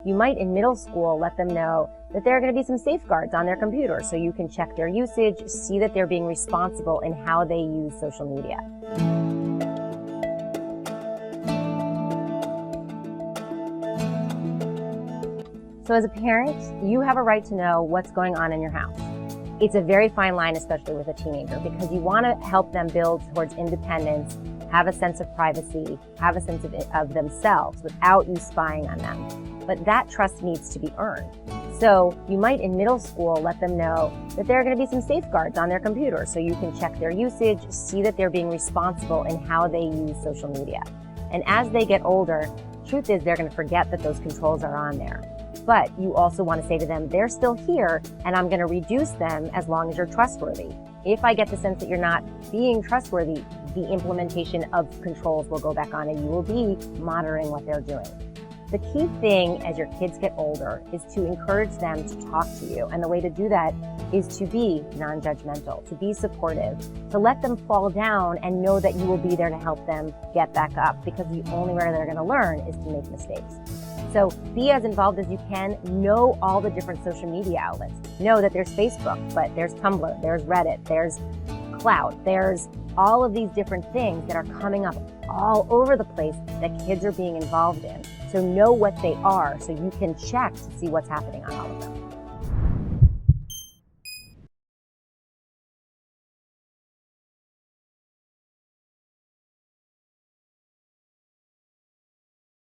You might in middle school let them know that there are going to be some safeguards on their computer so you can check their usage, see that they're being responsible in how they use social media. So as a parent, you have a right to know what's going on in your house. It's a very fine line, especially with a teenager, because you want to help them build towards independence, have a sense of privacy, have a sense of themselves without you spying on them. But that trust needs to be earned. So you might in middle school let them know that there are going to be some safeguards on their computer so you can check their usage, see that they're being responsible in how they use social media. And as they get older, truth is they're going to forget that those controls are on there. But you also want to say to them, they're still here and I'm going to reduce them as long as you're trustworthy. If I get the sense that you're not being trustworthy, the implementation of controls will go back on and you will be monitoring what they're doing. The key thing as your kids get older is to encourage them to talk to you. And the way to do that is to be non-judgmental, to be supportive, to let them fall down and know that you will be there to help them get back up, because the only way they're going to learn is to make mistakes. So be as involved as you can. Know all the different social media outlets. Know that there's Facebook, but there's Tumblr, there's Reddit, there's Cloud, there's all of these different things that are coming up all over the place that kids are being involved in. So know what they are so you can check to see what's happening on all of them.